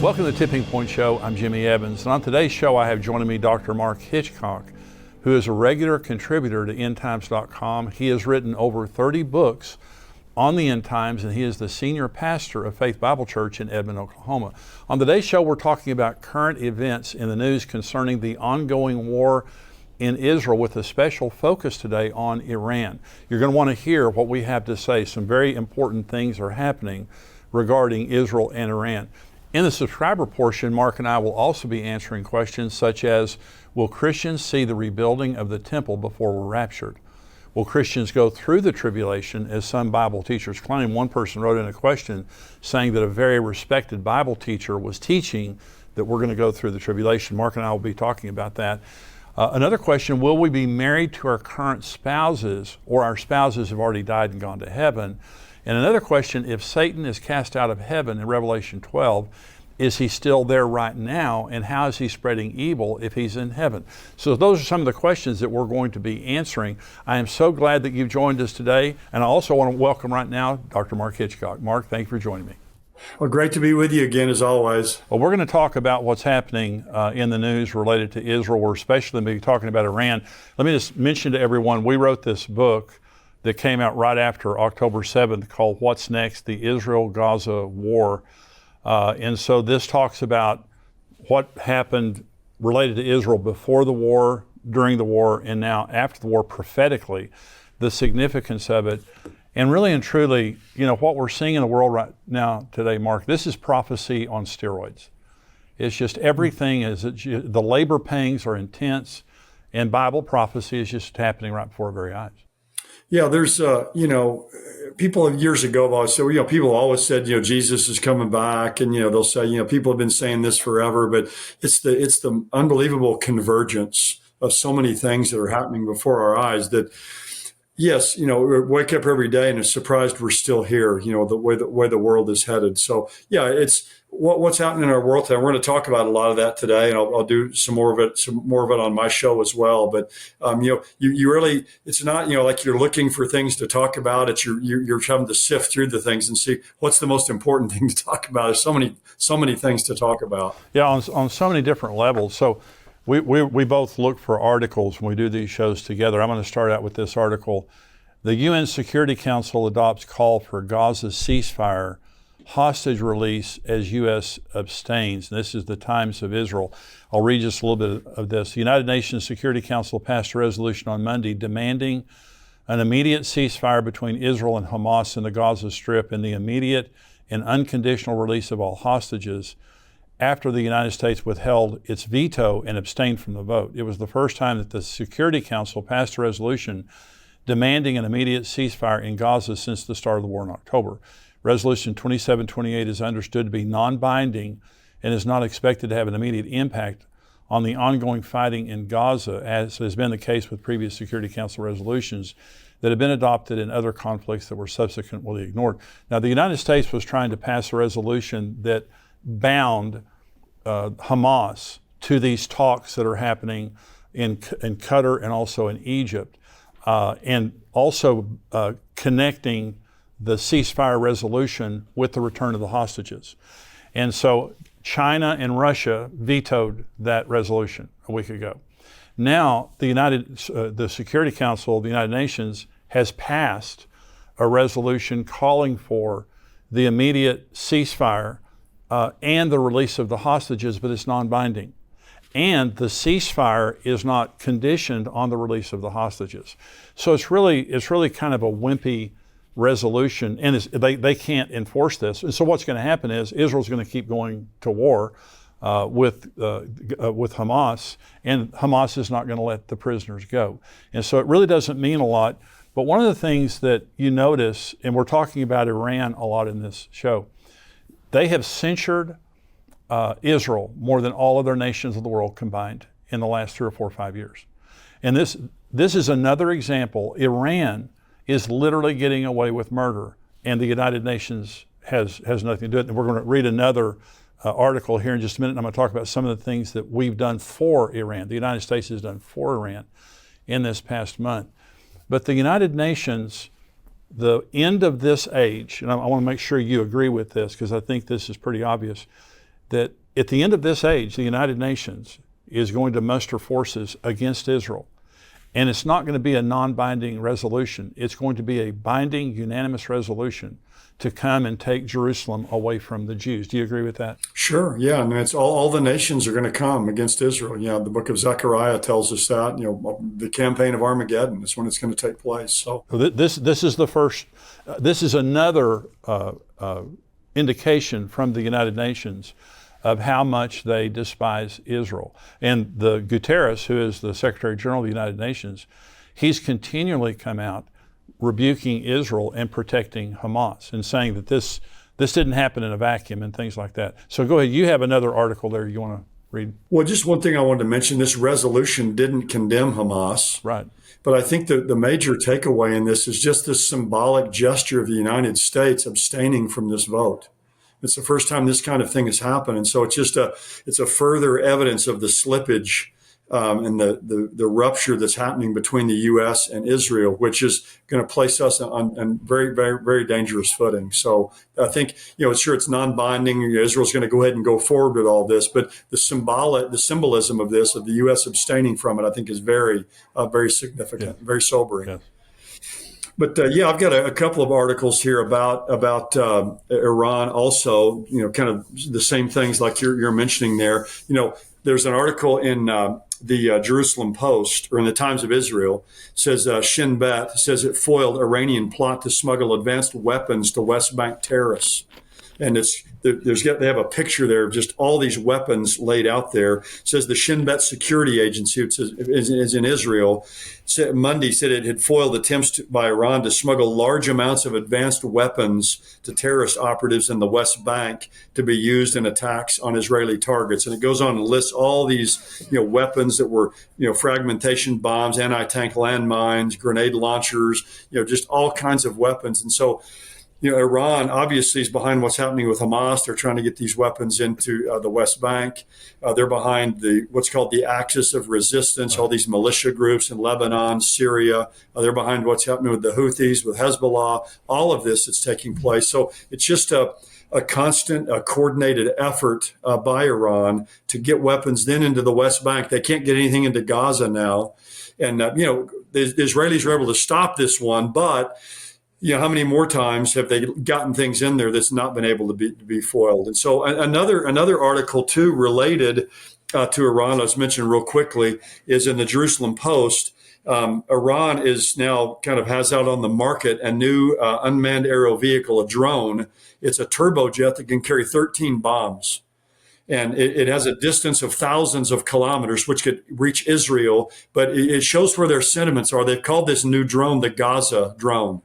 Welcome to the Tipping Point Show. I'm Jimmy Evans, and on today's show I have joining me Dr. Mark Hitchcock, who is a regular contributor to endtimes.com. He has written over 30 books on the end times, and he is the senior pastor of Faith Bible Church in Edmond, Oklahoma. On today's show, we're talking about current events in the news concerning the ongoing war in Israel, with a special focus today on Iran. You're going to want to hear what we have to say. Some very important things are happening regarding Israel and Iran. In the subscriber portion, Mark and I will also be answering questions such as, will Christians see the rebuilding of the temple before we're raptured? Will Christians go through the tribulation, as some Bible teachers claim? One person wrote in a question saying that a very respected Bible teacher was teaching that we're going to go through the tribulation. Mark and I will be talking about that. Another question, will we be married to our current spouses, or our spouses have already died and gone to heaven? And another question, if Satan is cast out of heaven in Revelation 12, is he still there right now? And how is he spreading evil if he's in heaven? So those are some of the questions that we're going to be answering. I am so glad that you've joined us today. And I also want to welcome right now Dr. Mark Hitchcock. Mark, thank you for joining me. Well, great to be with you again, as always. Well, we're going to talk about what's happening in the news related to Israel. We're especially going to be talking about Iran. Let me just mention to everyone, we wrote this book that came out right after October 7th called What's Next? The Israel-Gaza War. And so this talks about what happened related to Israel before the war, during the war, and now after the war prophetically, the significance of it. And really and truly, you know, what we're seeing in the world right now today, Mark, this is prophecy on steroids. It's just everything the labor pangs are intense, and Bible prophecy is just happening right before our very eyes. Yeah, there's, people years ago have always said, people always said, Jesus is coming back, and, they'll say, people have been saying this forever, but it's the unbelievable convergence of so many things that are happening before our eyes that, yes, we wake up every day and are surprised we're still here, the way the world is headed. So, yeah, it's what's happening in our world today. We're going to talk about a lot of that today, and I'll do some more of it on my show as well. But, you really, it's not, like you're looking for things to talk about. It's you're having to sift through the things and see what's the most important thing to talk about. There's so many things to talk about. Yeah, on so many different levels. So we both look for articles when we do these shows together. I'm going to start out with this article. The UN Security Council adopts call for Gaza ceasefire, hostage release as U.S. abstains. And this is the Times of Israel. I'll read just a little bit of this. The United Nations Security Council passed a resolution on Monday demanding an immediate ceasefire between Israel and Hamas in the Gaza Strip and the immediate and unconditional release of all hostages after the United States withheld its veto and abstained from the vote. It was the first time that the Security Council passed a resolution demanding an immediate ceasefire in Gaza since the start of the war in October. Resolution 2728 is understood to be non-binding and is not expected to have an immediate impact on the ongoing fighting in Gaza, as has been the case with previous Security Council resolutions that have been adopted in other conflicts that were subsequently ignored. Now, the United States was trying to pass a resolution that bound Hamas to these talks that are happening in Qatar and also in Egypt, and also connecting the ceasefire resolution with the return of the hostages. And so China and Russia vetoed that resolution a week ago. Now the Security Council of the United Nations has passed a resolution calling for the immediate ceasefire and the release of the hostages, but it's non-binding. And the ceasefire is not conditioned on the release of the hostages. So it's really kind of a wimpy resolution, and they can't enforce this. And so what's going to happen is Israel's going to keep going to war with Hamas, and Hamas is not going to let the prisoners go. And so it really doesn't mean a lot. But one of the things that you notice, and we're talking about Iran a lot in this show, they have censured Israel more than all other nations of the world combined in the last 3 or 4 or 5 years. And this is another example. Iran is literally getting away with murder, and the United Nations has nothing to do with it. And we're going to read another article here in just a minute, and I'm going to talk about some of the things that we've done for Iran. The United States has done for Iran in this past month. But the United Nations, the end of this age, and I want to make sure you agree with this because I think this is pretty obvious, that at the end of this age, the United Nations is going to muster forces against Israel. And it's not going to be a non-binding resolution. It's going to be a binding, unanimous resolution to come and take Jerusalem away from the Jews. Do you agree with that? Sure. Yeah. And it's all the nations are going to come against Israel. Yeah. The book of Zechariah tells us that, the campaign of Armageddon is when it's going to take place. So this is the first, this is another indication from the United Nations of how much they despise Israel. And the Guterres, who is the Secretary General of the United Nations, he's continually come out rebuking Israel and protecting Hamas and saying that this didn't happen in a vacuum and things like that. So go ahead. You have another article there you want to read? Well, just one thing I wanted to mention, this resolution didn't condemn Hamas. Right. But I think the major takeaway in this is just this symbolic gesture of the United States abstaining from this vote. It's the first time this kind of thing has happened. And so it's a further evidence of the slippage and the rupture that's happening between the U.S. and Israel, which is going to place us on very, very, very dangerous footing. So I think, sure, it's non-binding. Israel's going to go ahead and go forward with all this, but the symbolism of this, of the U.S. abstaining from it, I think is very, very significant, very sobering. Yes. But I've got a couple of articles here about Iran also, kind of the same things like you're mentioning there. There's an article in the Jerusalem Post, or in the Times of Israel, says Shin Bet says it foiled Iranian plot to smuggle advanced weapons to West Bank terrorists. And they have a picture there of just all these weapons laid out there. It says the Shin Bet security agency, which is in Israel, Monday said it had foiled attempts by Iran to smuggle large amounts of advanced weapons to terrorist operatives in the West Bank to be used in attacks on Israeli targets. And it goes on and lists all these, weapons that were, fragmentation bombs, anti-tank landmines, grenade launchers, just all kinds of weapons. And so, Iran obviously is behind what's happening with Hamas. They're trying to get these weapons into the West Bank. They're behind what's called the axis of resistance, all these militia groups in Lebanon, Syria. They're behind what's happening with the Houthis, with Hezbollah, all of this that's taking place. So it's just a constant, coordinated effort by Iran to get weapons then into the West Bank. They can't get anything into Gaza now. And, the Israelis are able to stop this one, but how many more times have they gotten things in there that's not been able to be foiled? And so another article too related to Iran, let's mention real quickly, is in the Jerusalem Post. Iran is now has out on the market a new unmanned aerial vehicle, a drone. It's a turbojet that can carry 13 bombs. And it has a distance of thousands of kilometers, which could reach Israel. But it shows where their sentiments are. They've called this new drone the Gaza drone.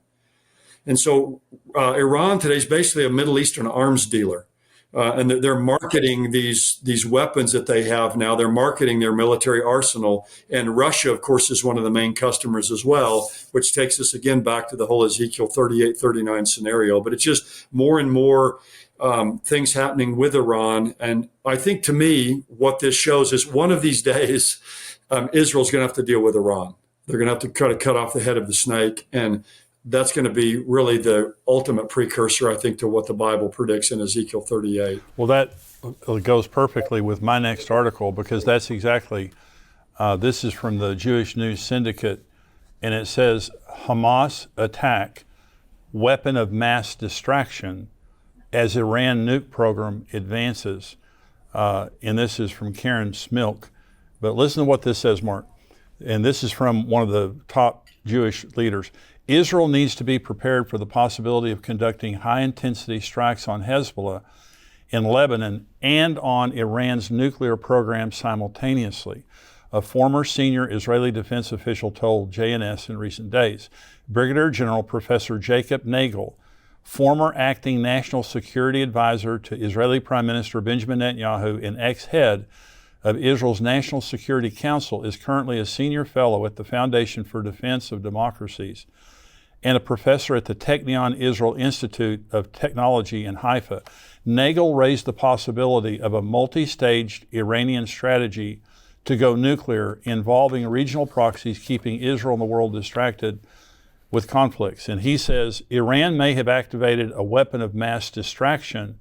And so Iran today is basically a Middle Eastern arms dealer. And they're marketing these weapons that they have now. They're marketing their military arsenal. And Russia, of course, is one of the main customers as well, which takes us again back to the whole Ezekiel 38, 39 scenario. But it's just more and more things happening with Iran. And I think, to me, what this shows is one of these days, Israel's going to have to deal with Iran. They're going to have to try to cut off the head of the snake. And that's going to be really the ultimate precursor, I think, to what the Bible predicts in Ezekiel 38. Well, that goes perfectly with my next article, because that's exactly, this is from the Jewish News Syndicate, and it says, Hamas attack, weapon of mass distraction as Iran nuke program advances. And this is from Karen Smilk. But listen to what this says, Mark. And this is from one of the top Jewish leaders. Israel needs to be prepared for the possibility of conducting high-intensity strikes on Hezbollah in Lebanon and on Iran's nuclear program simultaneously, a former senior Israeli defense official told JNS in recent days. Brigadier General Professor Jacob Nagel, former acting national security advisor to Israeli Prime Minister Benjamin Netanyahu and ex-head of Israel's National Security Council, is currently a senior fellow at the Foundation for Defense of Democracies and a professor at the Technion Israel Institute of Technology in Haifa. Nagel raised the possibility of a multi-staged Iranian strategy to go nuclear involving regional proxies, keeping Israel and the world distracted with conflicts. And he says Iran may have activated a weapon of mass distraction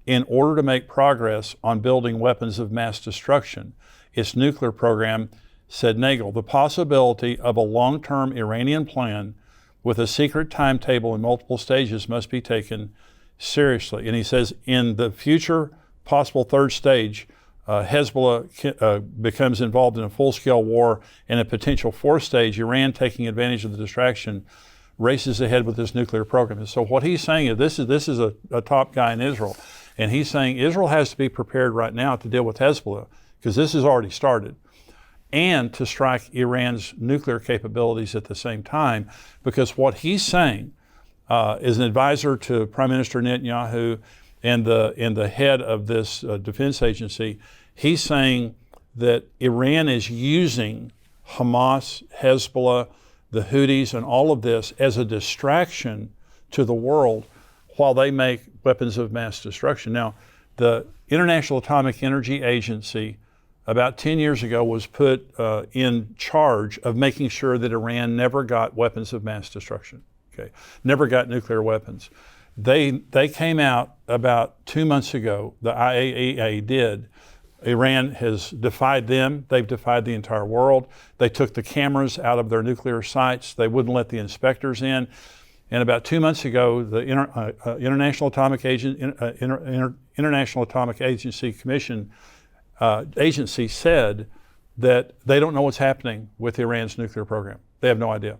in order to make progress on building weapons of mass destruction. Its nuclear program, said Nagel. The possibility of a long-term Iranian plan with a secret timetable in multiple stages must be taken seriously. And he says in the future possible third stage, Hezbollah becomes involved in a full-scale war, and a potential fourth stage, Iran taking advantage of the distraction, races ahead with this nuclear program. And so what he's saying is this is a top guy in Israel, and he's saying Israel has to be prepared right now to deal with Hezbollah, because this has already started, and to strike Iran's nuclear capabilities at the same time, because what he's saying is an advisor to Prime Minister Netanyahu and the head of this defense agency. He's saying that Iran is using Hamas, Hezbollah, the Houthis, and all of this as a distraction to the world while they make weapons of mass destruction. Now, the International Atomic Energy Agency about 10 years ago was put in charge of making sure that Iran never got weapons of mass destruction, okay? Never got nuclear weapons. They came out about 2 months ago, the IAEA did. Iran has defied them. They've defied the entire world. They took the cameras out of their nuclear sites. They wouldn't let the inspectors in. And about 2 months ago, the International Atomic Agency Commission agency said that they don't know what's happening with Iran's nuclear program. They have no idea.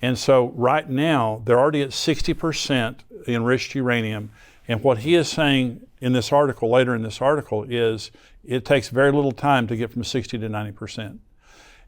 And so right now, they're already at 60% enriched uranium. And what he is saying in this article, later in this article, is it takes very little time to get from 60 to 90%.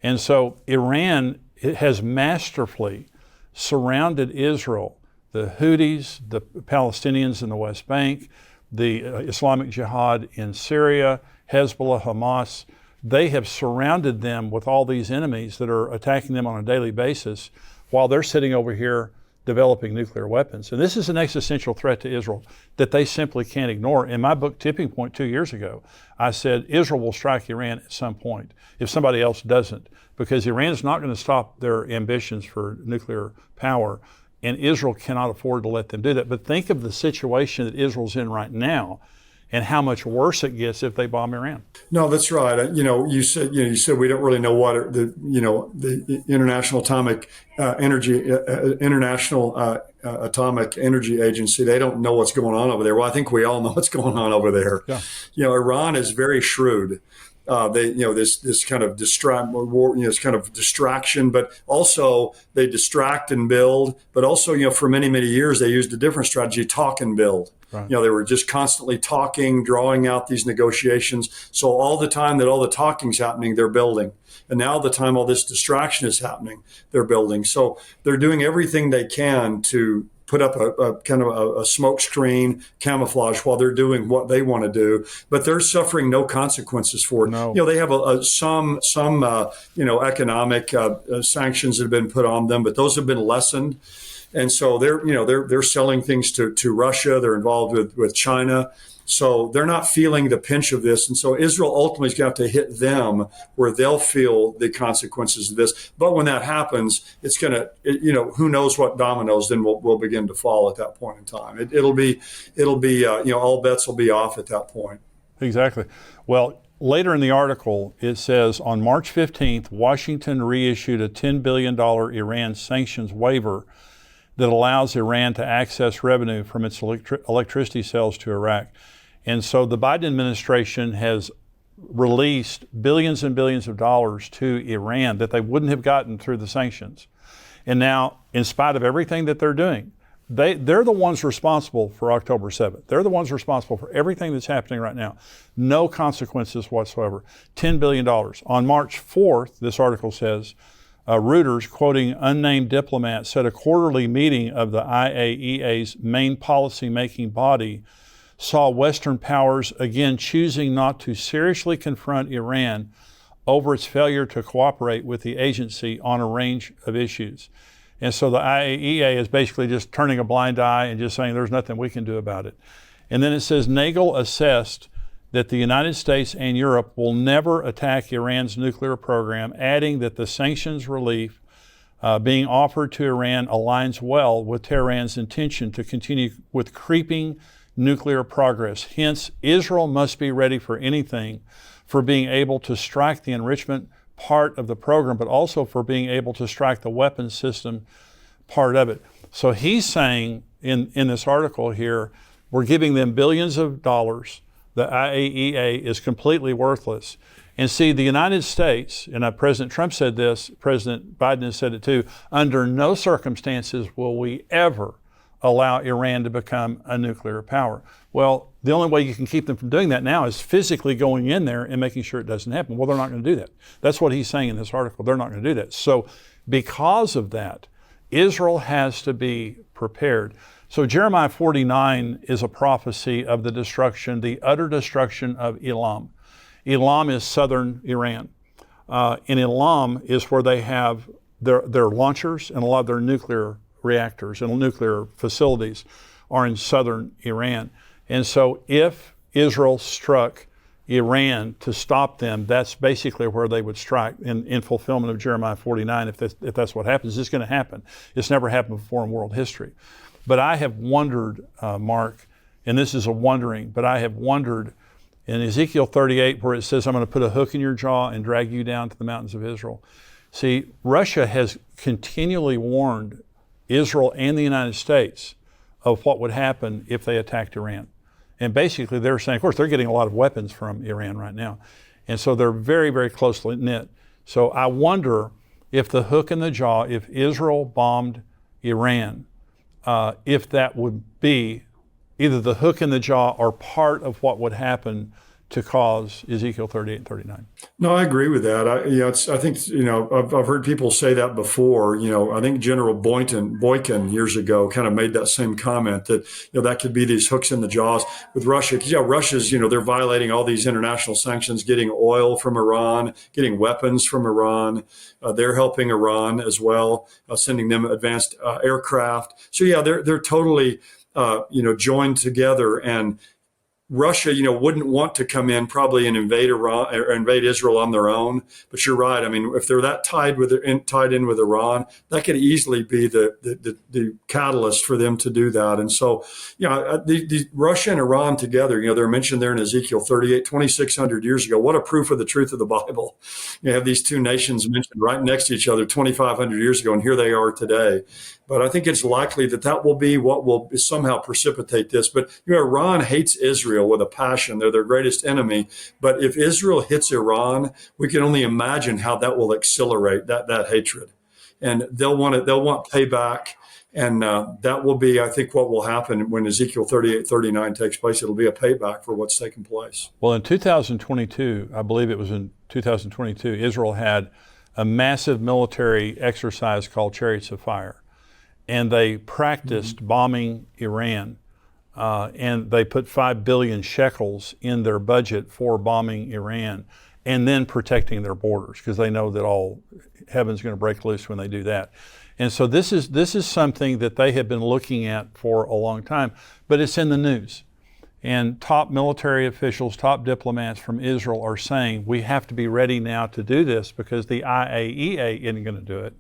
And so Iran has masterfully surrounded Israel, the Houthis, the Palestinians in the West Bank, the Islamic Jihad in Syria, Hezbollah, Hamas. They have surrounded them with all these enemies that are attacking them on a daily basis while they're sitting over here developing nuclear weapons. And this is an existential threat to Israel that they simply can't ignore. In my book, Tipping Point, 2 years ago, I said Israel will strike Iran at some point if somebody else doesn't, because Iran is not going to stop their ambitions for nuclear power, and Israel cannot afford to let them do that. But think of the situation that Israel's in right now, and how much worse it gets if they bomb Iran. No, that's right. You said we don't really know what the International Atomic Energy Agency. They don't know what's going on over there. Well, I think we all know what's going on over there. Yeah. Iran is very shrewd. This kind of this kind of distraction, but also they distract and build. But also, for many, many years, they used a different strategy, talk and build. Right. They were just constantly talking, drawing out these negotiations. So all the time that all the talking's happening, they're building. And now the time all this distraction is happening, they're building. So they're doing everything they can to put up a kind of a smoke screen, camouflage while they're doing what they want to do, but they're suffering no consequences for it. No. They have some economic sanctions that have been put on them, but those have been lessened. And so they're selling things to Russia. They're involved with China. So they're not feeling the pinch of this. And so Israel ultimately is going to have to hit them where they'll feel the consequences of this. But when that happens, it's going to, who knows what dominoes then will begin to fall at that point in time. It'll be all bets will be off at that point. Exactly. Well, later in the article, it says on March 15th, Washington reissued a $10 billion Iran sanctions waiver that allows Iran to access revenue from its electricity sales to Iraq. And so the Biden administration has released billions and billions of dollars to Iran that they wouldn't have gotten through the sanctions. And now, in spite of everything that they're doing, they're the ones responsible for October 7th. They're the ones responsible for everything that's happening right now. No consequences whatsoever. $10 billion. On March 4th, this article says, Reuters, quoting unnamed diplomats, said a quarterly meeting of the IAEA's main policy-making body saw Western powers again choosing not to seriously confront Iran over its failure to cooperate with the agency on a range of issues. And so the IAEA is basically just turning a blind eye and just saying there's nothing we can do about it. And then it says Nagel assessed that the United States and Europe will never attack Iran's nuclear program, adding that the sanctions relief being offered to Iran aligns well with Tehran's intention to continue with creeping nuclear progress. Hence, Israel must be ready for anything, for being able to strike the enrichment part of the program, but also for being able to strike the weapons system part of it. So he's saying in this article here, we're giving them billions of dollars. The IAEA is completely worthless. And see, the United States, and President Trump said this, President Biden has said it too, under no circumstances will we ever allow Iran to become a nuclear power. Well, the only way you can keep them from doing that now is physically going in there and making sure it doesn't happen. Well, they're not going to do that. That's what he's saying in this article. They're not going to do that. So because of that, Israel has to be prepared. So Jeremiah 49 is a prophecy of the destruction, the utter destruction of Elam. Elam is southern Iran. And Elam is where they have their launchers and a lot of their nuclear reactors and nuclear facilities are in southern Iran. And so if Israel struck Iran to stop them, that's basically where they would strike in fulfillment of Jeremiah 49. If that's what happens, it's going to happen. It's never happened before in world history. But I have wondered, Mark, and this is a wondering, but I have wondered in Ezekiel 38 where it says, I'm going to put a hook in your jaw and drag you down to the mountains of Israel. See, Russia has continually warned Israel and the United States of what would happen if they attacked Iran. And basically they're saying, of course, they're getting a lot of weapons from Iran right now. And so they're very, very closely knit. So I wonder if the hook in the jaw, if Israel bombed Iran, if that would be either the hook in the jaw or part of what would happen to cause Ezekiel 38 and 39. No, I agree with that. I think, I've heard people say that before. I think General Boykin years ago kind of made that same comment that, that could be these hooks in the jaws with Russia. Because, Russia's, they're violating all these international sanctions, getting oil from Iran, getting weapons from Iran. They're helping Iran as well, sending them advanced aircraft. So, they're totally, joined together. And Russia, wouldn't want to come in probably and invade Iran or invade Israel on their own. But you're right. I mean, if they're that tied in with Iran, that could easily be the catalyst for them to do that. And so, the Russia and Iran together, they're mentioned there in Ezekiel 38, 2,600 years ago. What a proof of the truth of the Bible. You have these two nations mentioned right next to each other 2,500 years ago, and here they are today. But I think it's likely that will be what will somehow precipitate this. But Iran hates Israel with a passion. They're their greatest enemy. But if Israel hits Iran, we can only imagine how that will accelerate that hatred. And they'll want payback. And that will be, I think, what will happen when Ezekiel 38, 39 takes place. It'll be a payback for what's taken place. Well, in 2022, I believe it was in 2022, Israel had a massive military exercise called Chariots of Fire. And they practiced bombing Iran, and they put 5 billion shekels in their budget for bombing Iran and then protecting their borders, because they know that all heaven's going to break loose when they do that. And so this is something that they have been looking at for a long time, but it's in the news. And top military officials, top diplomats from Israel are saying we have to be ready now to do this because the IAEA isn't going to do it.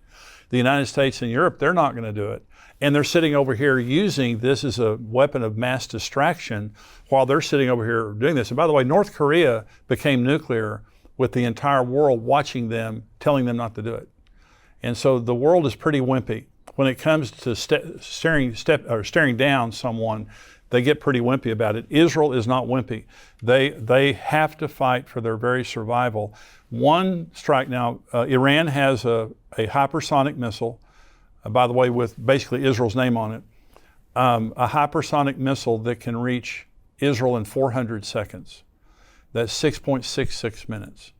The United States and Europe, they're not going to do it. And they're sitting over here using this as a weapon of mass distraction while they're sitting over here doing this. And by the way, North Korea became nuclear with the entire world watching them, telling them not to do it. And so the world is pretty wimpy. When it comes to staring down someone, they get pretty wimpy about it. Israel is not wimpy. They have to fight for their very survival. One strike now, Iran has a hypersonic missile, by the way, with basically Israel's name on it, a hypersonic missile that can reach Israel in 400 seconds. That's 6.66 minutes.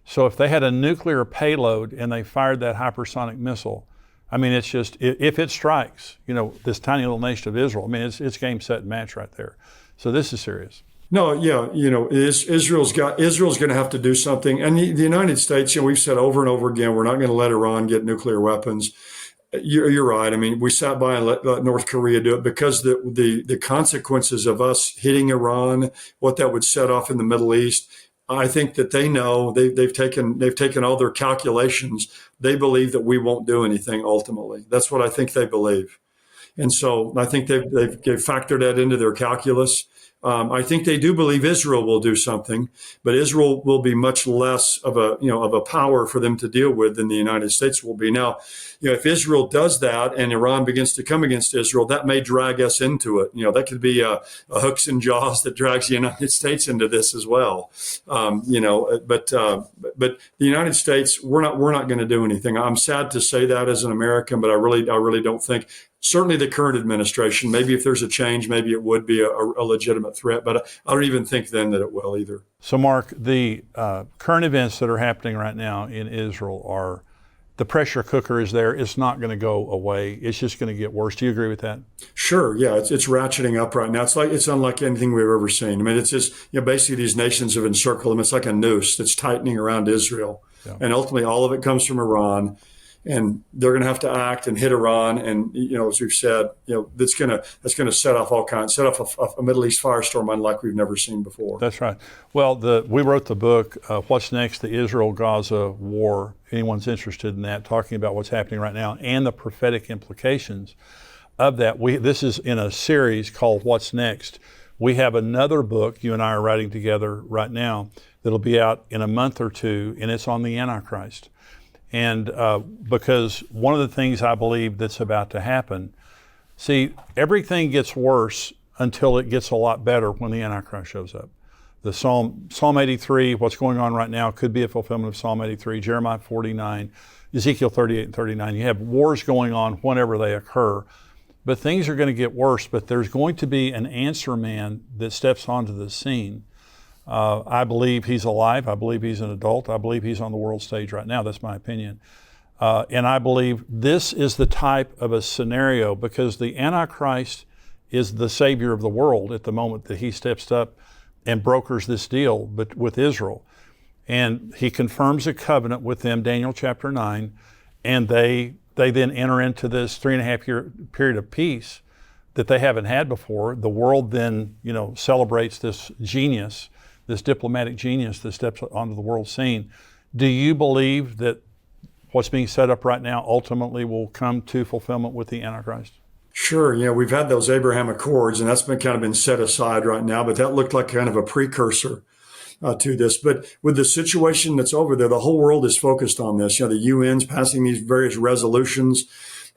So if they had a nuclear payload and they fired that hypersonic missile, I mean, it's just, if it strikes, this tiny little nation of Israel, I mean, it's game, set, and match right there. So this is serious. No, yeah, Israel's going to have to do something. And the United States, we've said over and over again, we're not going to let Iran get nuclear weapons. You're right. I mean, we sat by and let North Korea do it because the consequences of us hitting Iran, what that would set off in the Middle East, I think that they know they've taken all their calculations. They believe that we won't do anything ultimately. That's what I think they believe. And so I think they've factored that into their calculus. I think they do believe Israel will do something, but Israel will be much less of a power for them to deal with than the United States will be. Now, if Israel does that and Iran begins to come against Israel, that may drag us into it. That could be a hooks and jaws that drags the United States into this as well. But the United States, we're not going to do anything. I'm sad to say that as an American, but I really don't think. Certainly the current administration, maybe if there's a change, maybe it would be a legitimate threat, but I don't even think then that it will either. So, Mark, the current events that are happening right now in Israel are, the pressure cooker is there. It's not going to go away. It's just going to get worse. Do you agree with that? Sure. Yeah, it's ratcheting up right now. It's unlike anything we've ever seen. I mean, it's just basically these nations have encircled them. It's like a noose that's tightening around Israel, and ultimately all of it comes from Iran. And they're going to have to act and hit Iran, and as we've said, that's going to set off a Middle East firestorm unlike we've never seen before. That's right. Well, we wrote the book, What's Next? The Israel-Gaza War. Anyone's interested in that, talking about what's happening right now and the prophetic implications of that. This is in a series called What's Next. We have another book you and I are writing together right now that'll be out in a month or two, and it's on the Antichrist. And because one of the things I believe that's about to happen, see, everything gets worse until it gets a lot better when the Antichrist shows up. The Psalm 83, what's going on right now, could be a fulfillment of Psalm 83, Jeremiah 49, Ezekiel 38 and 39. You have wars going on whenever they occur, but things are going to get worse. But there's going to be an answer man that steps onto the scene. I believe he's alive. I believe he's an adult. I believe he's on the world stage right now. That's my opinion. And I believe this is the type of a scenario because the Antichrist is the savior of the world at the moment that he steps up and brokers this deal with Israel. And he confirms a covenant with them, Daniel chapter 9, and they then enter into this 3.5-year period of peace that they haven't had before. The world then, celebrates this genius, this diplomatic genius that steps onto the world scene. Do you believe that what's being set up right now ultimately will come to fulfillment with the Antichrist? Sure. We've had those Abraham Accords, and that's been set aside right now, but that looked like kind of a precursor to this. But with the situation that's over there, the whole world is focused on this. The UN's passing these various resolutions.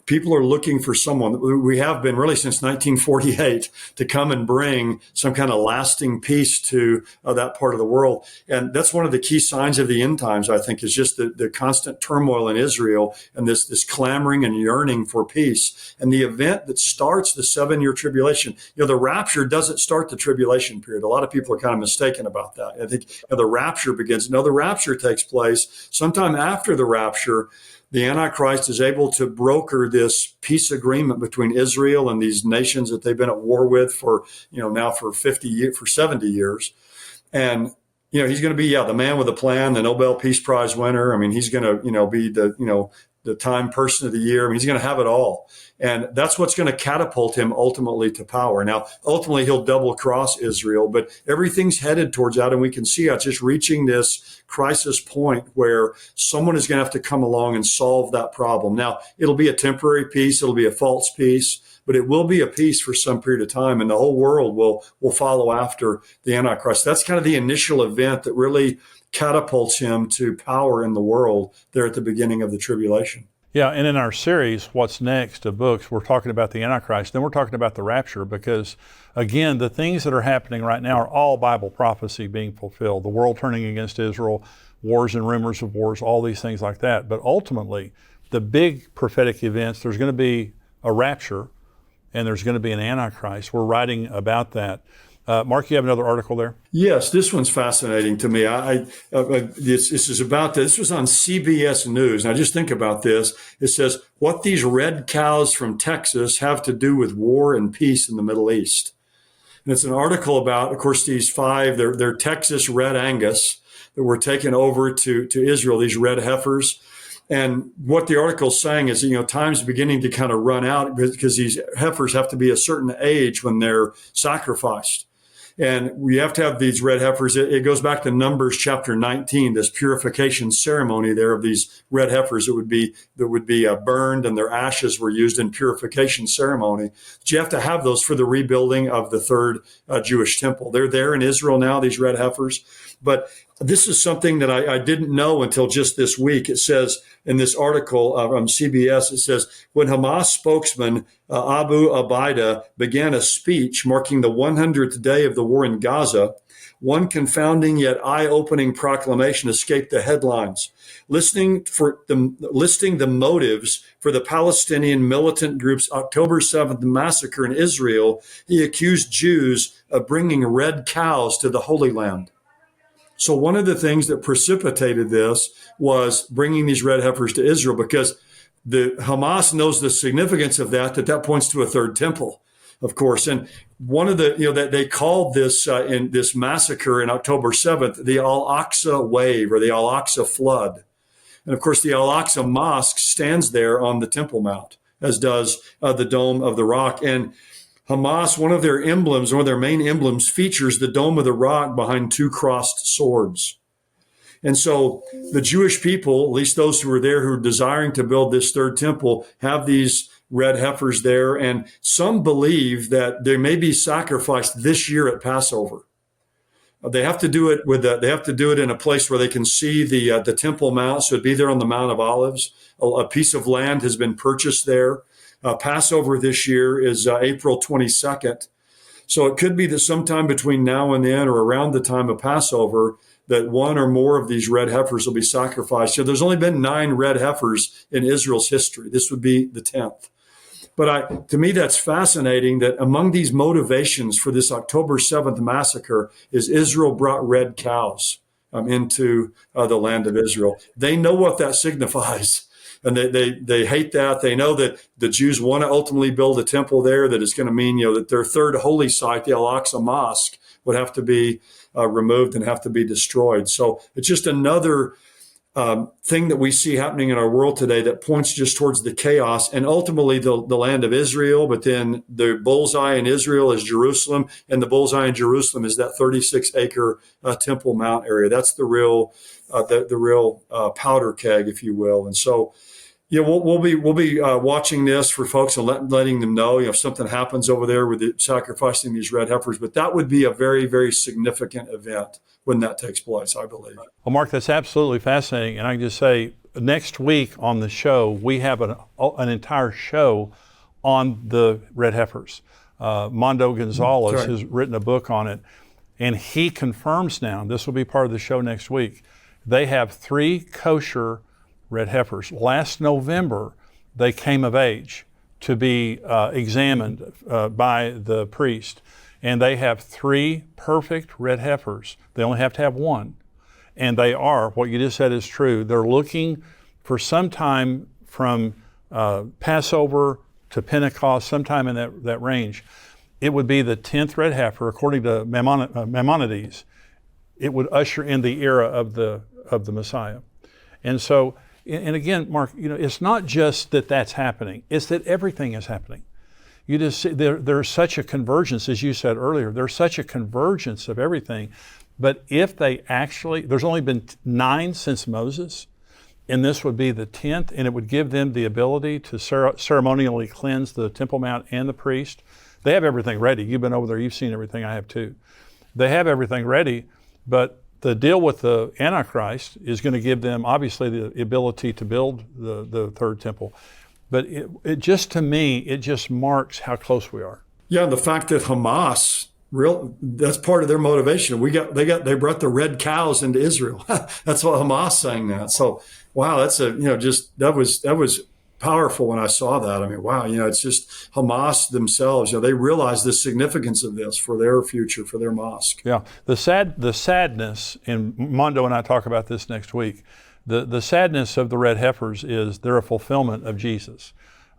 People are looking for someone, we have been really since 1948, to come and bring some kind of lasting peace to that part of the world. And that's one of the key signs of the end times, I think, is just the constant turmoil in Israel and this clamoring and yearning for peace. And the event that starts the 7-year tribulation, the rapture doesn't start the tribulation period. A lot of people are kind of mistaken about that. I think the rapture begins. No, the rapture takes place sometime after the rapture. The Antichrist is able to broker this peace agreement between Israel and these nations that they've been at war with for, now for 70 years. And, he's going to be, the man with a plan, the Nobel Peace Prize winner. I mean, he's going to, be the Time Person of the Year. I mean, he's going to have it all. And that's what's going to catapult him ultimately to power. Now, ultimately, he'll double cross Israel, but everything's headed towards that. And we can see it's just reaching this crisis point where someone is going to have to come along and solve that problem. Now, it'll be a temporary peace. It'll be a false peace, but it will be a peace for some period of time. And the whole world will follow after the Antichrist. That's kind of the initial event that really catapults him to power in the world there at the beginning of the tribulation. Yeah, and in our series, What's Next of books, we're talking about the Antichrist, then we're talking about the rapture because, again, the things that are happening right now are all Bible prophecy being fulfilled. The world turning against Israel, wars and rumors of wars, all these things like that. But ultimately, the big prophetic events, there's going to be a rapture and there's going to be an Antichrist. We're writing about that. Mark, you have another article there? Yes, this one's fascinating to me. This was on CBS News. Now, just think about this. It says, what these red cows from Texas have to do with war and peace in the Middle East. And it's an article about, of course, these 5, they're Texas red Angus that were taken over to Israel, these red heifers. And what the article's saying is, time's beginning to kind of run out because these heifers have to be a certain age when they're sacrificed. And we have to have these red heifers. It goes back to Numbers chapter 19, this purification ceremony there of these red heifers that would be burned, and their ashes were used in purification ceremony. But you have to have those for the rebuilding of the third Jewish temple. They're there in Israel now, these red heifers. But this is something that I didn't know until just this week. It says in this article from CBS, it says, when Hamas spokesman Abu Abida began a speech marking the 100th day of the war in Gaza, one confounding yet eye-opening proclamation escaped the headlines, listing the motives for the Palestinian militant group's October 7th massacre in Israel. He accused Jews of bringing red cows to the Holy Land. So one of the things that precipitated this was bringing these red heifers to Israel, because the Hamas knows the significance of that points to a third temple, of course. And one of the, that they called this in this massacre in October 7th, the Al-Aqsa wave, or the Al-Aqsa flood. And of course, the Al-Aqsa mosque stands there on the Temple Mount, as does the Dome of the Rock. And Hamas, one of their main emblems, features the Dome of the Rock behind two crossed swords. And so the Jewish people, at least those who were there who are desiring to build this third temple, have these red heifers there. And some believe that they may be sacrificed this year at Passover. They have to do it in a place where they can see the Temple Mount. So it'd be there on the Mount of Olives. A piece of land has been purchased there. Passover this year is April 22nd. So it could be that sometime between now and then, or around the time of Passover, that one or more of these red heifers will be sacrificed. So there's only been 9 red heifers in Israel's history. This would be the 10th. But to me, that's fascinating that among these motivations for this October 7th massacre is Israel brought red cows into the land of Israel. They know what that signifies. And they hate that. They know that the Jews want to ultimately build a temple there, that it's going to mean, that their third holy site, the Al-Aqsa Mosque, would have to be removed and have to be destroyed. So it's just another thing that we see happening in our world today that points just towards the chaos and ultimately the land of Israel. But then the bullseye in Israel is Jerusalem, and the bullseye in Jerusalem is that 36-acre Temple Mount area. That's the real powder keg, if you will. And so, we'll be watching this for folks and letting them know, if something happens over there with sacrificing these red heifers. But that would be a very, very significant event when that takes place, I believe. Well, Mark, that's absolutely fascinating. And I can just say, next week on the show, we have an entire show on the red heifers. Mondo Gonzalez has written a book on it, and he confirms now, this will be part of the show next week, they have 3 kosher red heifers. Last November, they came of age to be examined by the priest. And they have 3 perfect red heifers. They only have to have 1. And they are, what you just said is true, they're looking for some time from Passover to Pentecost, sometime in that range. It would be the 10th red heifer, according to Maimonides. It would usher in the era of the Messiah. And so, and again, Mark, it's not just that that's happening, it's that everything is happening. You just see there's such a convergence, as you said earlier, there's such a convergence of everything. But if they actually, there's only been 9 since Moses, and this would be the 10th, and it would give them the ability to ceremonially cleanse the Temple Mount and the priest. They have everything ready. You've been over there, you've seen everything, I have too. They have everything ready, but the deal with the Antichrist is going to give them, obviously, the ability to build the third temple. But it just, to me, it just marks how close we are. Yeah, the fact that Hamas, that's part of their motivation. They brought the red cows into Israel. That's what Hamas saying that. So, wow, that's that was powerful when I saw that. I mean, wow, it's just Hamas themselves. They realize the significance of this for their future, for their mosque. Yeah, the sadness, and Mondo and I talk about this next week. The sadness of the red heifers is they're a fulfillment of Jesus.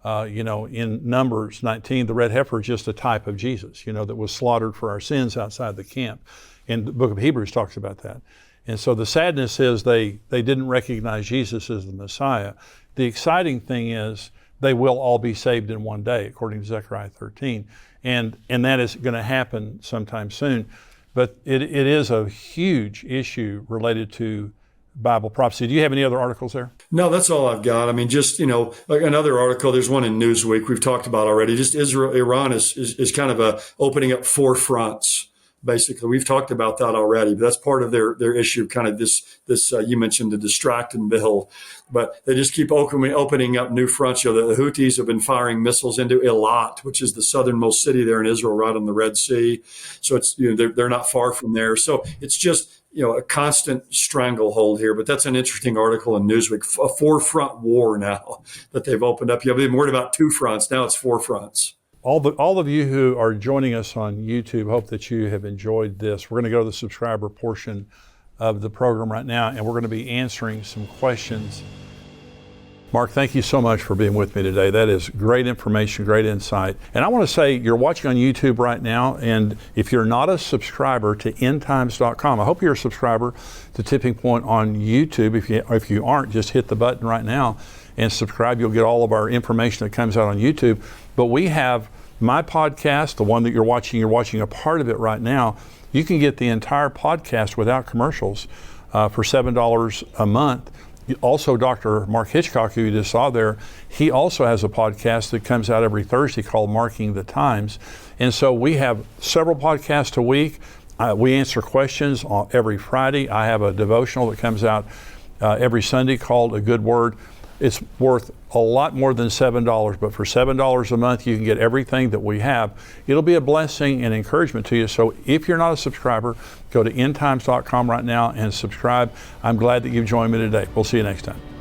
In Numbers 19, the red heifer is just a type of Jesus, that was slaughtered for our sins outside the camp. And the book of Hebrews talks about that. And so the sadness is they didn't recognize Jesus as the Messiah. The exciting thing is they will all be saved in one day, according to Zechariah 13. And that is going to happen sometime soon. But it is a huge issue related to Bible prophecy. Do you have any other articles there? No, that's all I've got. I mean, just, like another article, there's one in Newsweek we've talked about already. Just Iran is kind of opening up four fronts. Basically, we've talked about that already, but that's part of their issue. Kind of this you mentioned the distract and build, but they just keep opening up new fronts. The Houthis have been firing missiles into Eilat, which is the southernmost city there in Israel, right on the Red Sea. So it's they're not far from there. So it's just a constant stranglehold here. But that's an interesting article in Newsweek. A four-front war now that they've opened up. You've been worried about two fronts. Now it's four fronts. All of you who are joining us on YouTube, hope that you have enjoyed this. We're going to go to the subscriber portion of the program right now, and we're going to be answering some questions. Mark, thank you so much for being with me today. That is great information, great insight. And I want to say, you're watching on YouTube right now, and if you're not a subscriber to endtimes.com, I hope you're a subscriber to Tipping Point on YouTube. If you aren't, just hit the button right now and subscribe. You'll get all of our information that comes out on YouTube. But we have my podcast, the one that you're watching a part of it right now. You can get the entire podcast without commercials for $7 a month. Also, Dr. Mark Hitchcock, who you just saw there, he also has a podcast that comes out every Thursday called Marking the Times. And so we have several podcasts a week. We answer questions every Friday. I have a devotional that comes out every Sunday called A Good Word. It's worth a lot more than $7, but for $7 a month, you can get everything that we have. It'll be a blessing and encouragement to you. So if you're not a subscriber, go to endtimes.com right now and subscribe. I'm glad that you've joined me today. We'll see you next time.